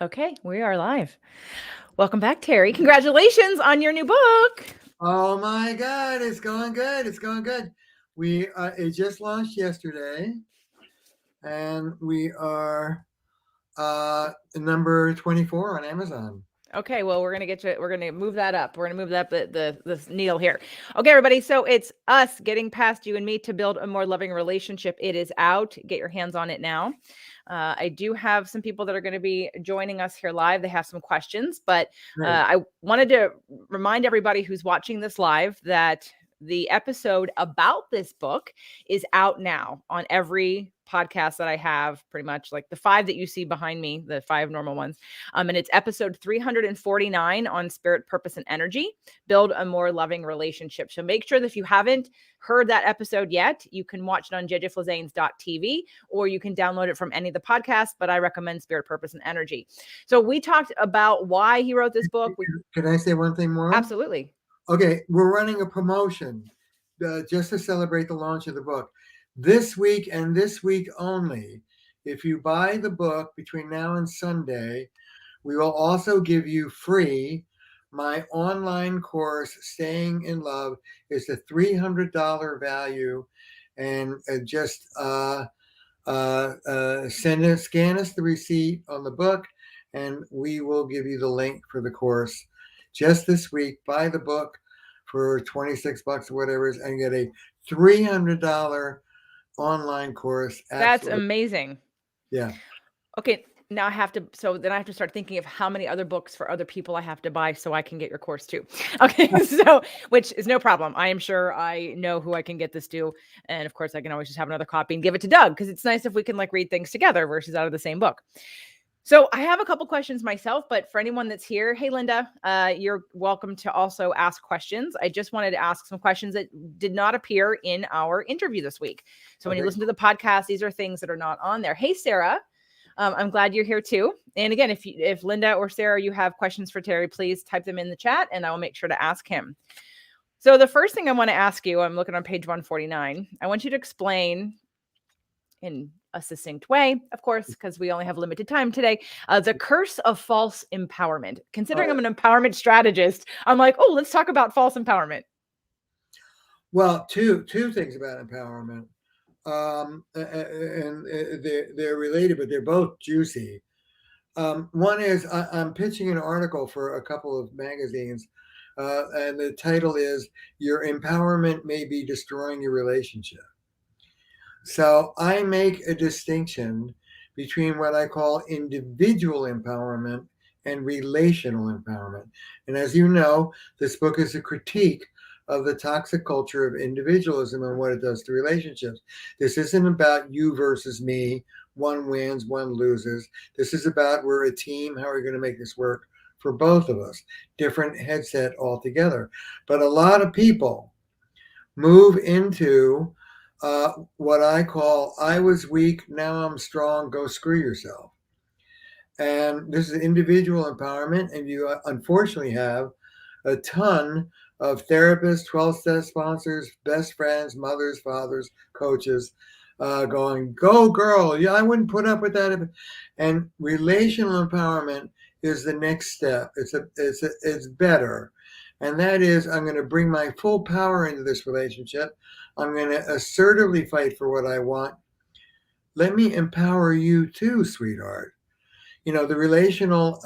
Okay, we are live. Welcome back, Terry. Congratulations on your new book. Oh my God, it's going good. It's going good. It just launched yesterday, and we are number 24 on Amazon. Okay, well, we're gonna move that up. We're gonna move that the needle here. Okay, everybody. So it's us getting past you and me to build a more loving relationship. It is out. Get your hands on it now. I do have some people that are going to be joining us here live. They have some questions, but Great. I wanted to remind everybody who's watching this live that the episode about this book is out now on every podcast that I have, pretty much like the 5 that you see behind me, the 5 normal ones. And it's episode 349 on spirit, purpose, and energy. Build a more loving relationship. So make sure that if you haven't heard that episode yet, you can watch it on jjflizanes.tv, or you can download it from any of the podcasts, but I recommend Spirit, Purpose, and Energy. So we talked about why he wrote this book. Can I say one thing more? Absolutely. Okay, we're running a promotion just to celebrate the launch of the book. This week and this week only, if you buy the book between now and Sunday, we will also give you free my online course, Staying in Love. It's a $300 value, and scan us the receipt on the book, and we will give you the link for the course. Just this week, buy the book for $26 or whatever it is, and get a $300 online course. That's Absolutely. amazing. Yeah. Okay, now I have to start thinking of how many other books for other people I have to buy so I can get your course too. Okay, so which is no problem. I am sure I know who I can get this to, and of course I can always just have another copy and give it to Doug, because it's nice if we can like read things together versus out of the same book. So I have a couple questions myself, but for anyone that's here, hey Linda, you're welcome to also ask questions. I just wanted to ask some questions that did not appear in our interview this week. So when you listen to the podcast, these are things that are not on there. Hey Sarah, I'm glad you're here too. And again, if Linda or Sarah, you have questions for Terry, please type them in the chat and I will make sure to ask him. So the first thing I want to ask you, I'm looking on page 149. I want you to explain in a succinct way, of course, because we only have limited time today, the curse of false empowerment. Considering I'm an empowerment strategist, I'm like, oh, let's talk about false empowerment. Well, two things about empowerment. And they're related, but they're both juicy. One is I'm pitching an article for a couple of magazines, and the title is "Your Empowerment May Be Destroying Your Relationship." So I make a distinction between what I call individual empowerment and relational empowerment. And as you know, this book is a critique of the toxic culture of individualism and what it does to relationships. This isn't about you versus me. One wins, one loses. This is about we're a team. How are we going to make this work for both of us? Different headset altogether. But a lot of people move into what I call I was weak, now I'm strong, go screw yourself. And this is individual empowerment, and you unfortunately have a ton of therapists, 12 step sponsors, best friends, mothers, fathers, coaches going, go girl, yeah, I wouldn't put up with that. And relational empowerment is the next step. It's better. And that is, I'm going to bring my full power into this relationship. I'm going to assertively fight for what I want. Let me empower you too, sweetheart. You know, the relational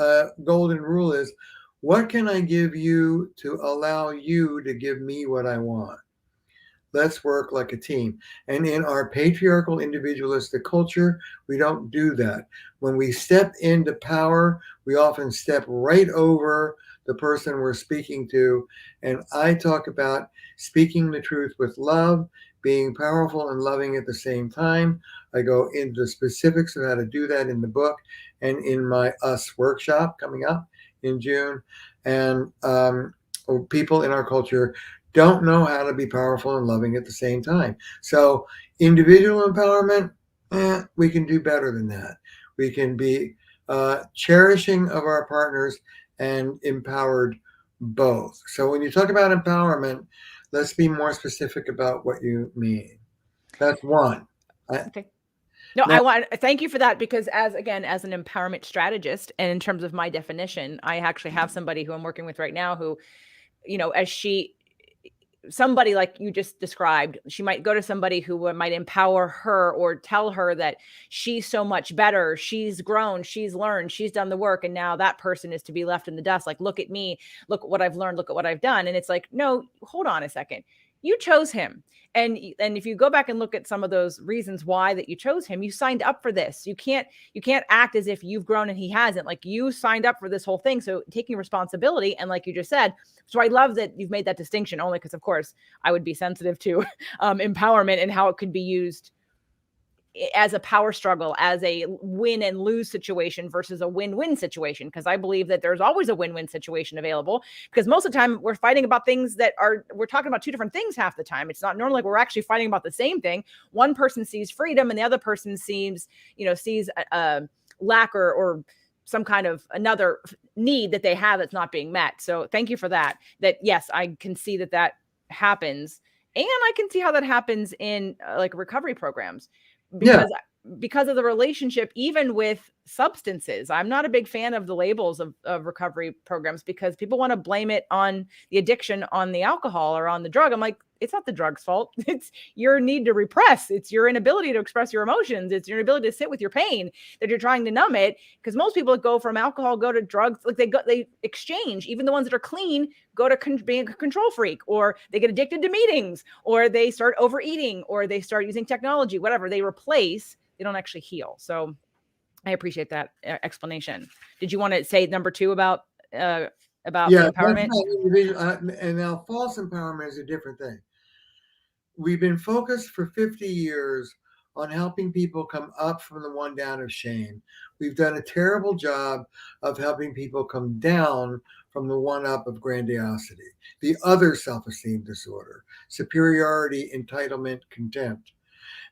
golden rule is, what can I give you to allow you to give me what I want? Let's work like a team. And in our patriarchal individualistic culture, we don't do that. When we step into power, we often step right over the person we're speaking to. And I talk about speaking the truth with love, being powerful and loving at the same time. I go into the specifics of how to do that in the book and in my US workshop coming up in June. And people in our culture don't know how to be powerful and loving at the same time. So individual empowerment, we can do better than that. We can be cherishing of our partners and empowered both. So when you talk about empowerment, let's be more specific about what you mean. That's one. Okay. No, Now, thank you for that, because as an empowerment strategist, and in terms of my definition, I actually have somebody who I'm working with right now who, as somebody like you just described, she might go to somebody who might empower her or tell her that she's so much better, she's grown, she's learned, she's done the work, and now that person is to be left in the dust. Like, look at me, look at what I've learned, look at what I've done. And it's like, no, hold on a second. You chose him. And if you go back and look at some of those reasons why that you chose him, you signed up for this. You can't act as if you've grown and he hasn't. Like, you signed up for this whole thing. So taking responsibility, and like you just said, so I love that you've made that distinction, only because, of course, I would be sensitive to empowerment and how it could be used as a power struggle, as a win and lose situation versus a win-win situation. Because I believe that there's always a win-win situation available, because most of the time we're fighting about things we're talking about two different things half the time. It's not normally we're actually fighting about the same thing. One person sees freedom and the other person sees a lack or some kind of another need that they have that's not being met. So thank you for that. That, yes, I can see that happens. And I can see how that happens in like recovery programs, yeah, because of the relationship, even with substances. I'm not a big fan of the labels of recovery programs, because people want to blame it on the addiction, on the alcohol or on the drug. I'm like, it's not the drug's fault. It's your need to repress. It's your inability to express your emotions. It's your inability to sit with your pain that you're trying to numb it. Because most people that go from alcohol go to drugs, like they exchange. Even the ones that are clean go to being a control freak, or they get addicted to meetings, or they start overeating, or they start using technology, whatever. They replace, they don't actually heal. So I appreciate that explanation. Did you want to say number 2 about the yeah, that's empowerment? not individual. And now, false empowerment is a different thing. We've been focused for 50 years on helping people come up from the one down of shame. We've done a terrible job of helping people come down from the one up of grandiosity, the other self-esteem disorder, superiority, entitlement, contempt.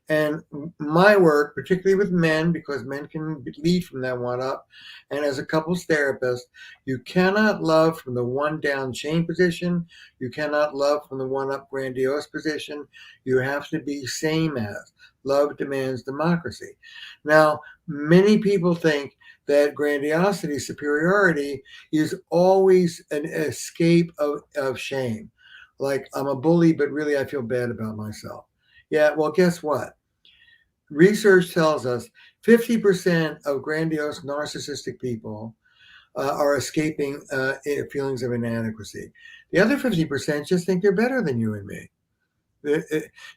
And my work, particularly with men, because men can lead from that one up, and as a couples therapist, you cannot love from the one down shame position. You cannot love from the one up grandiose position. You have to be same as. Love demands democracy. Now, many people think that grandiosity, superiority, is always an escape of shame. Like, I'm a bully, but really I feel bad about myself. Yeah, well, guess what? Research tells us 50% of grandiose narcissistic people are escaping feelings of inadequacy. The other 50% just think they're better than you and me.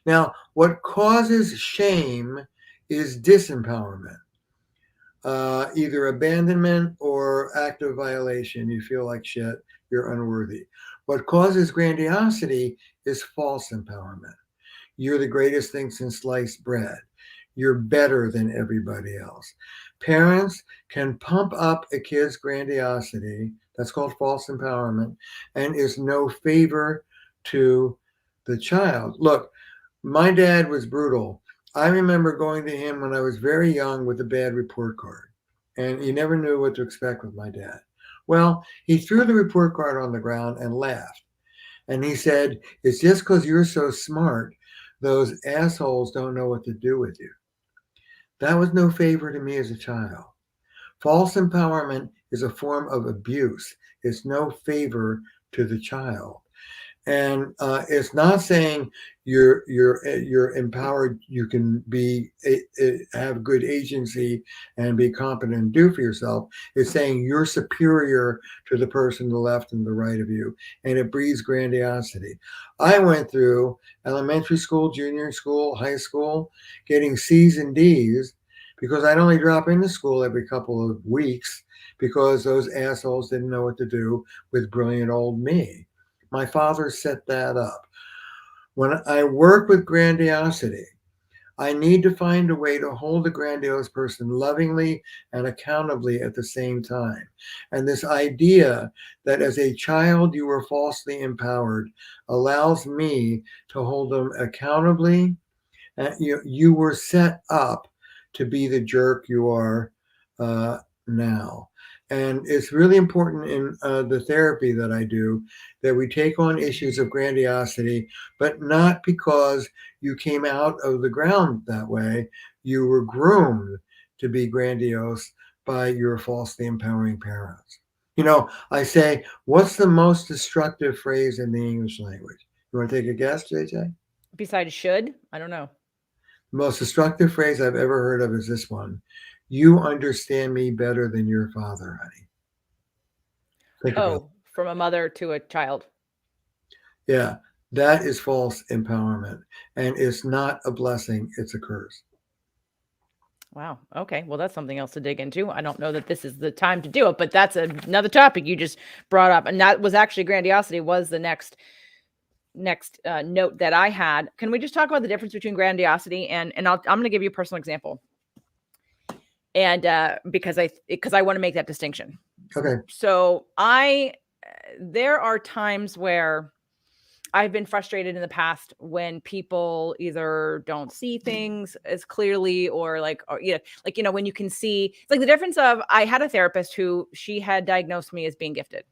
Now, what causes shame is disempowerment, either abandonment or active violation. You feel like shit, you're unworthy. What causes grandiosity is false empowerment. You're the greatest thing since sliced bread. You're better than everybody else. Parents can pump up a kid's grandiosity, that's called false empowerment, and is no favor to the child. Look, my dad was brutal. I remember going to him when I was very young with a bad report card, and you never knew what to expect with my dad. Well, he threw the report card on the ground and laughed. And he said, it's just because you're so smart, those assholes don't know what to do with you. That was no favor to me as a child. False empowerment is a form of abuse. It's no favor to the child. And it's not saying you're empowered. You can have good agency and be competent and do for yourself. It's saying you're superior to the person to the left and the right of you, and it breeds grandiosity. I went through elementary school, junior school, high school, getting C's and D's because I'd only drop into school every couple of weeks because those assholes didn't know what to do with brilliant old me. My father set that up. When I work with grandiosity, I need to find a way to hold the grandiose person lovingly and accountably at the same time. And this idea that as a child you were falsely empowered allows me to hold them accountably. You were set up to be the jerk you are now. And it's really important in the therapy that I do that we take on issues of grandiosity, but not because you came out of the ground that way. You were groomed to be grandiose by your falsely empowering parents. I say, what's the most destructive phrase in the English language? You want to take a guess, JJ? Besides should, I don't know. The most destructive phrase I've ever heard of is this one: you understand me better than your father, honey. Think about it. Oh, from a mother to a child. Yeah, that is false empowerment. And it's not a blessing, it's a curse. Wow. Okay. Well, that's something else to dig into. I don't know that this is the time to do it, but that's another topic you just brought up. And that was actually grandiosity was the next note that I had. Can we just talk about the difference between grandiosity and I'm going to give you a personal example. And because I want to make that distinction. Okay. So there are times where I've been frustrated in the past when people either don't see things as clearly or when you can see, it's like the difference of, I had a therapist who she had diagnosed me as being gifted.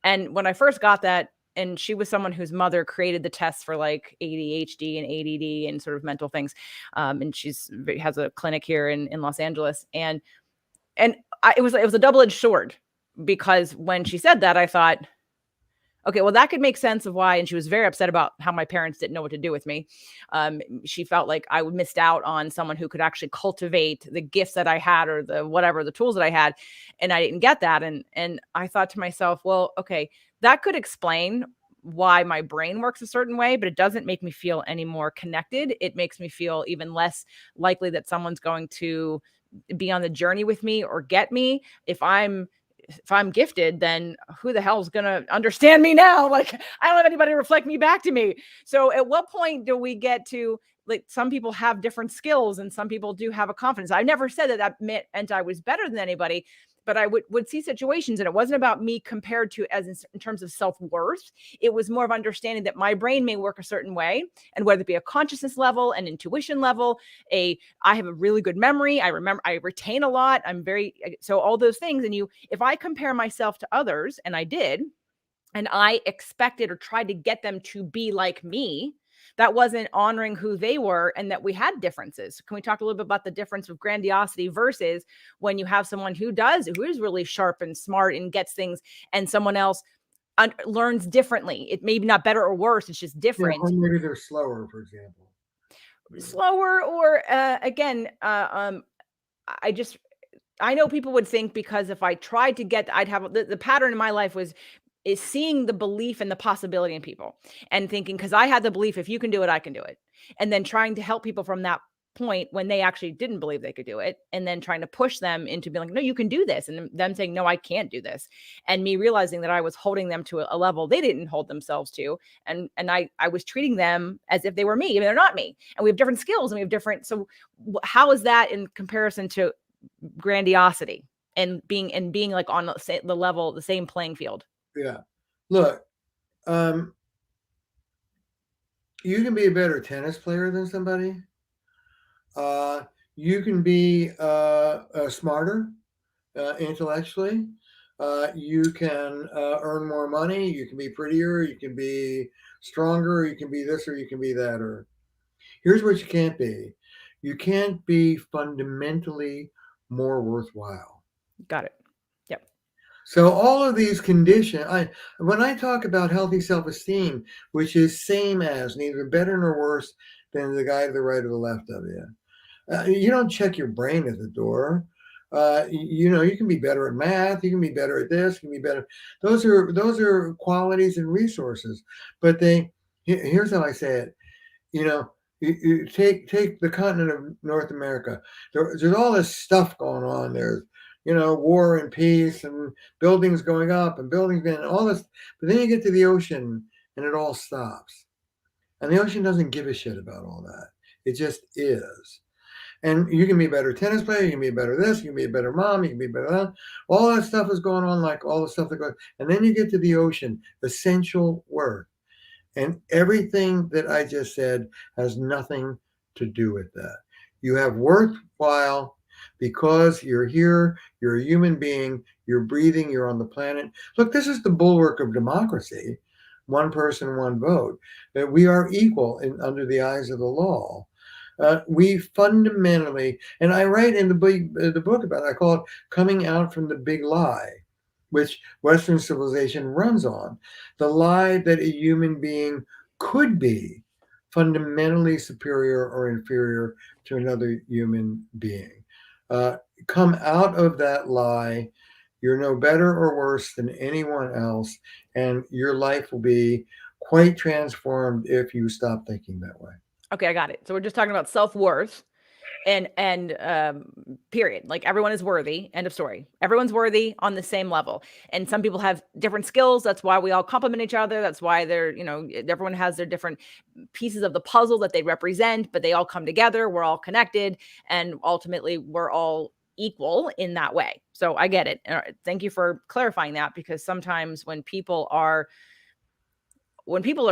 And when I first got that, and she was someone whose mother created the tests for like ADHD and ADD and sort of mental things. And has a clinic here in Los Angeles. And it was a double-edged sword, because when she said that, I thought, okay, well, that could make sense of why. And she was very upset about how my parents didn't know what to do with me. She felt like I missed out on someone who could actually cultivate the gifts that I had, or the tools that I had. And I didn't get that. And I thought to myself, well, okay, that could explain why my brain works a certain way, but it doesn't make me feel any more connected. It makes me feel even less likely that someone's going to be on the journey with me or get me. If I'm gifted, then who the hell is going to understand me now? Like, I don't have anybody to reflect me back to me. So at what point do we get to, like, some people have different skills and some people do have a confidence. I never said that meant I was better than anybody, but I would see situations, and it wasn't about me compared to in terms of self-worth. It was more of understanding that my brain may work a certain way, and whether it be a consciousness level, an intuition level, I have a really good memory. I retain a lot. So all those things. And if I compare myself to others, and I did, and I expected or tried to get them to be like me, that wasn't honoring who they were, and that we had differences. Can we talk a little bit about the difference of grandiosity versus when you have someone who is really sharp and smart and gets things, and someone else learns differently? It may be not better or worse. It's just different. Or maybe they're slower, for example. Slower, or again, I know people would think, because if I tried to get, I'd have the pattern in my life is seeing the belief and the possibility in people, and thinking, because I had the belief, if you can do it, I can do it. And then trying to help people from that point when they actually didn't believe they could do it. And then trying to push them into being like, no, you can do this. And them saying, no, I can't do this. And me realizing that I was holding them to a level they didn't hold themselves to. And I was treating them as if they were me, even they're not me. And we have different skills, and we have different. So how is that in comparison to grandiosity and being like on the level, the same playing field? Yeah. Look, you can be a better tennis player than somebody. You can be smarter intellectually. You can earn more money. You can be prettier. You can be stronger. You can be this, or you can be that. Or here's what you can't be: you can't be fundamentally more worthwhile. Got it. Yep. So all of these conditions, when I talk about healthy self-esteem, which is same as, neither better nor worse than the guy to the right or the left of you. You don't check your brain at the door. You can be better at math. You can be better at this. You can be better. Those are qualities and resources. But here's how I say it. You take the continent of North America. There's all this stuff going on. There's war and peace and buildings going up and buildings down, all this. But then you get to the ocean and it all stops. And the ocean doesn't give a shit about all that. It just is. And you can be a better tennis player, you can be a better this, you can be a better mom, you can be better that. All that stuff is going on, like all the stuff that goes. And then you get to the ocean, essential worth. And everything that I just said has nothing to do with that. You have worthwhile, because you're here, you're a human being, you're breathing, you're on the planet. Look, this is the bulwark of democracy. One person, one vote. That we are equal under the eyes of the law. We fundamentally, and I write in the book about it, I call it coming out from the big lie, which Western civilization runs on. The lie that a human being could be fundamentally superior or inferior to another human being. Uh, Come out of that lie. You're no better or worse than anyone else, and your life will be quite transformed if you stop thinking that way. Okay, I got it. So we're just talking about self-worth and period. Like everyone is worthy. End of story. Everyone's worthy on the same level. And some people have different skills. That's why we all complement each other. That's why everyone has their different pieces of the puzzle that they represent, but they all come together. We're all connected, and ultimately we're all equal in that way. So I get it. Thank you for clarifying that, because sometimes when people are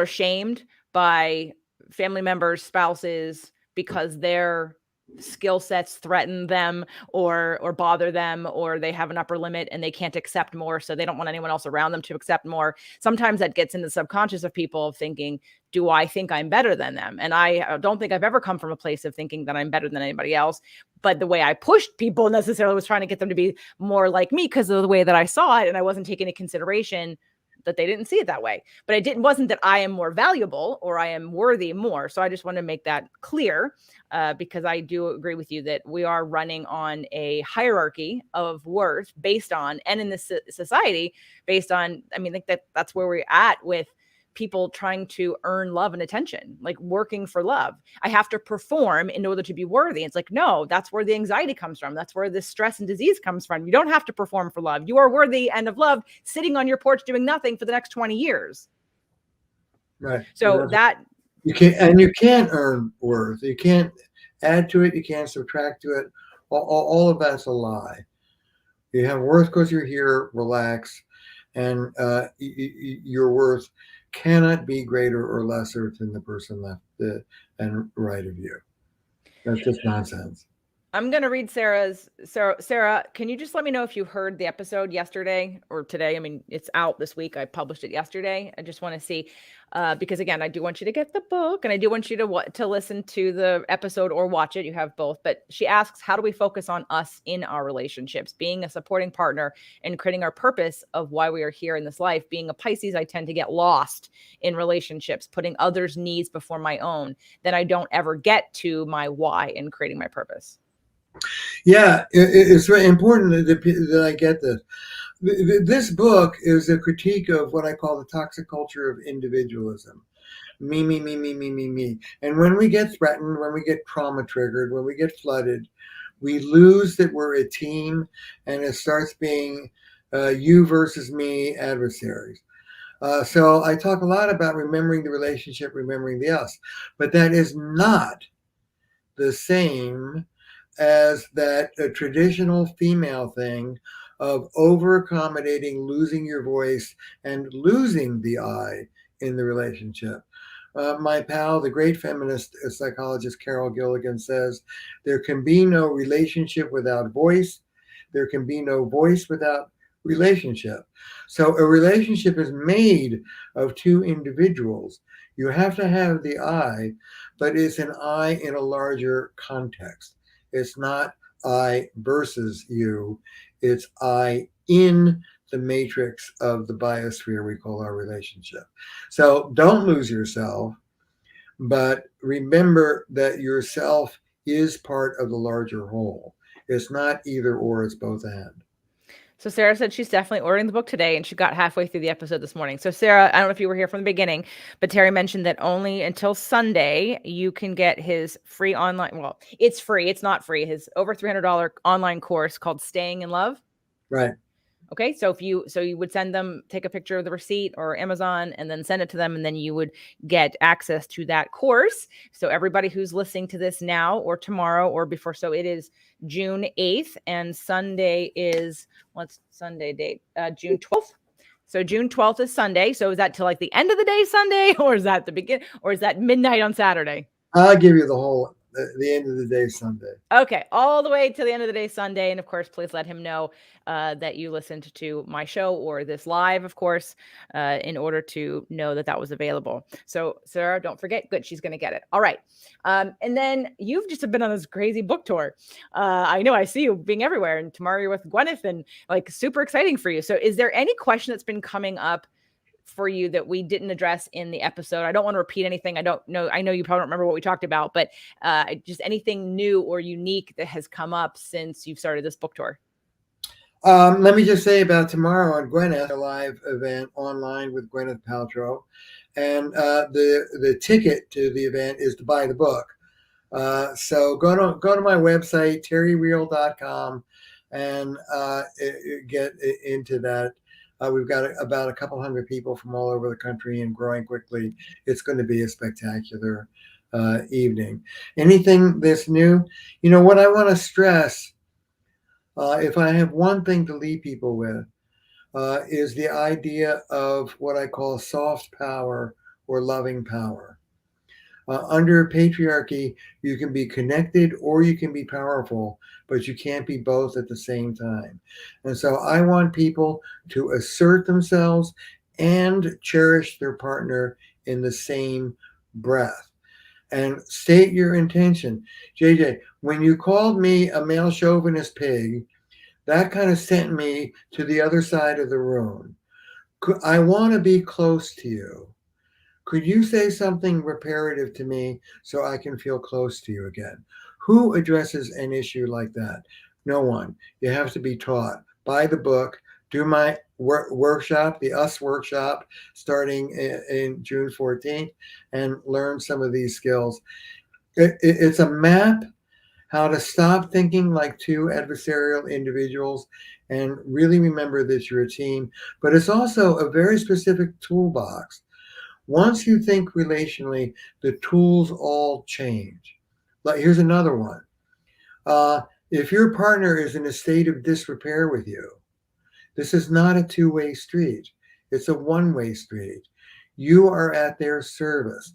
shamed by family members, spouses, because their skill sets threaten them or bother them, or they have an upper limit and they can't accept more, so they don't want anyone else around them to accept more. Sometimes that gets in the subconscious of people of thinking, do I think I'm better than them? And I don't think I've ever come from a place of thinking that I'm better than anybody else. But the way I pushed people necessarily was trying to get them to be more like me because of the way that I saw it, and I wasn't taking into consideration that they didn't see it that way. But wasn't that I am more valuable or I am worthy more. So I just want to make that clear, because I do agree with you that we are running on a hierarchy of worth based on, and in this society based on, I think that's where we're at with people trying to earn love and attention, like working for love. I have to perform in order to be worthy. It's like, no, that's where the anxiety comes from. That's where the stress and disease comes from. You don't have to perform for love. You are worthy and of love, sitting on your porch doing nothing for the next 20 years. Right. So that you can't earn worth. You can't add to it. You can't subtract to it. All of that's a lie. You have worth because you're here. Relax, and your worth cannot be greater or lesser than the person left and right of you. That's just nonsense. I'm going to read Sarah, can you just let me know if you heard the episode yesterday or today? It's out this week. I published it yesterday. I just want to see, because again, I do want you to get the book, and I do want you to listen to the episode or watch it. You have both. But she asks, how do we focus on us in our relationships, being a supporting partner and creating our purpose of why we are here in this life? Being a Pisces, I tend to get lost in relationships, putting others' needs before my own. Then I don't ever get to my why in creating my purpose. Yeah, it's very important that I get this. This book is a critique of what I call the toxic culture of individualism. Me, me, me, me, me, me, me. And when we get threatened, when we get trauma triggered, when we get flooded, we lose that we're a team, and it starts being you versus me adversaries. So I talk a lot about remembering the relationship, remembering the us, but that is not the same as that traditional female thing of over accommodating, losing your voice, and losing the I in the relationship. My pal, the great feminist psychologist Carol Gilligan, says there can be no relationship without voice. There can be no voice without relationship. So a relationship is made of two individuals. You have to have the I, but it's an I in a larger context. It's not I versus you. It's I in the matrix of the biosphere we call our relationship. So don't lose yourself, but remember that yourself is part of the larger whole. It's not either or, it's both and. So Sarah said she's definitely ordering the book today, and she got halfway through the episode this morning. So Sarah, I don't know if you were here from the beginning, but Terry mentioned that only until Sunday you can get his free online. Well, it's free. It's not free. His over $300 online course called Staying in Love. Right. Okay, so you would send them, take a picture of the receipt or Amazon, and then send it to them, and then you would get access to that course. So everybody who's listening to this now or tomorrow or before, so it is June 8th, and Sunday is, what's Sunday date? June 12th. So June 12th is Sunday. So is that till like the end of the day Sunday, or is that the beginning, or is that midnight on Saturday? I'll give you the whole the end of the day Sunday. Okay, all the way to the end of the day Sunday. And of course, please let him know that you listened to my show or this live, of course, in order to know that that was available. So, Sarah, don't forget. Good, she's going to get it. All right. And then you've just been on this crazy book tour. I know I see you being everywhere. And tomorrow you're with Gwyneth and like super exciting for you. So, is there any question that's been coming up for you that we didn't address in the episode? I don't want to repeat anything. I don't know. I know you probably don't remember what we talked about, but just anything new or unique that has come up since you've started this book tour. Let me just say about tomorrow on Gwyneth, a live event online with Gwyneth Paltrow. And the ticket to the event is to buy the book. So go to my website, terryreal.com, and get into that. We've got about a couple hundred people from all over the country and growing quickly. It's going to be a spectacular evening. Anything that's new? You know, what I want to stress, if I have one thing to leave people with, is the idea of what I call soft power or loving power. Under patriarchy, you can be connected or you can be powerful, but you can't be both at the same time. And so I want people to assert themselves and cherish their partner in the same breath. And state your intention. JJ, when you called me a male chauvinist pig, that kind of sent me to the other side of the room. I want to be close to you. Could you say something reparative to me so I can feel close to you again? Who addresses an issue like that? No one. You have to be taught. Buy the book. Do my workshop, the US workshop, starting in June 14th, and learn some of these skills. It's a map how to stop thinking like two adversarial individuals and really remember that you're a team. But it's also a very specific toolbox. Once you think relationally, the tools all change. Like, here's another one. If your partner is in a state of disrepair with you, this is not a two-way street. It's a one-way street. You are at their service.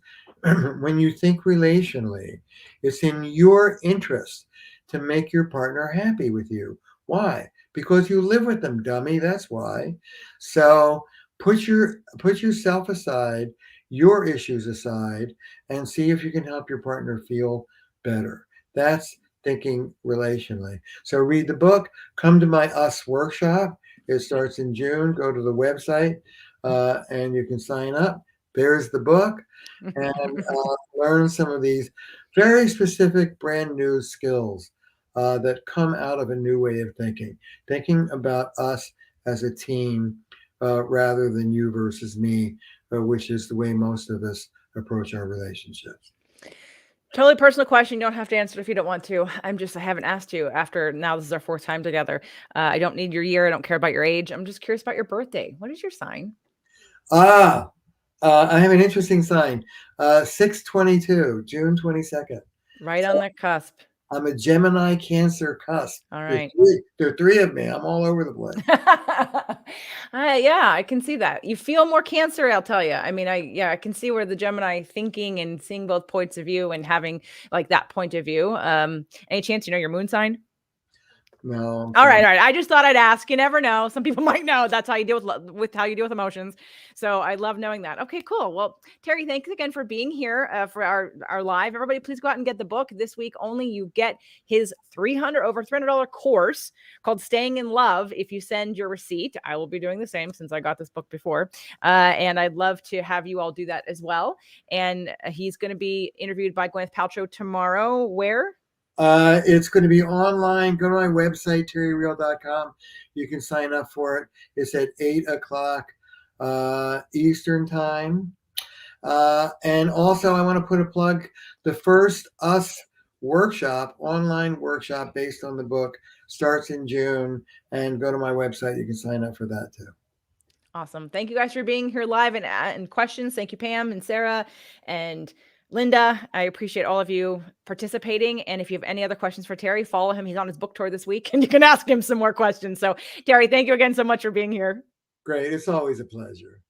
When you think relationally, it's in your interest to make your partner happy with you. Why? Because you live with them, dummy. That's why. So put yourself aside, your issues aside, and see if you can help your partner feel better. That's thinking relationally. So read the book, come to my US workshop. It starts in June. Go to the website and you can sign up. There's the book, and learn some of these very specific brand new skills that come out of a new way of thinking about us as a team rather than you versus me, which is the way most of us approach our relationships. Totally personal question. You don't have to answer it if you don't want to. I haven't asked you after now. This is our fourth time together. I don't need your year. I don't care about your age. I'm just curious about your birthday. What is your sign? I have an interesting sign. 6/22, June 22nd. Right on the cusp. I'm a Gemini Cancer cusp. All right. There are three of me. I'm all over the place. Yeah, I can see that. You feel more Cancer, I'll tell you. I mean, I can see where the Gemini thinking and seeing both points of view and having like that point of view. Any chance you know your moon sign? No. All right. I just thought I'd ask. You never know. Some people might know. That's how you deal with how you deal with emotions. So I love knowing that. Okay, cool. Well, Terry, thanks again for being here for our live. Everybody, please go out and get the book this week. Only you get his over $300 course called Staying in Love. If you send your receipt, I will be doing the same since I got this book before. And I'd love to have you all do that as well. And he's going to be interviewed by Gwyneth Paltrow tomorrow. Where? It's going to be online. Go to my website, terryreal.com. You can sign up for it. It's at 8:00 Eastern time. And also, I want to put a plug. The first US workshop, online workshop based on the book, starts in June. And go to my website. You can sign up for that too. Awesome. Thank you guys for being here live and questions. Thank you, Pam and Sarah and Linda. I appreciate all of you participating. And if you have any other questions for Terry, follow him. He's on his book tour this week and you can ask him some more questions. So Terry, thank you again so much for being here. Great. It's always a pleasure.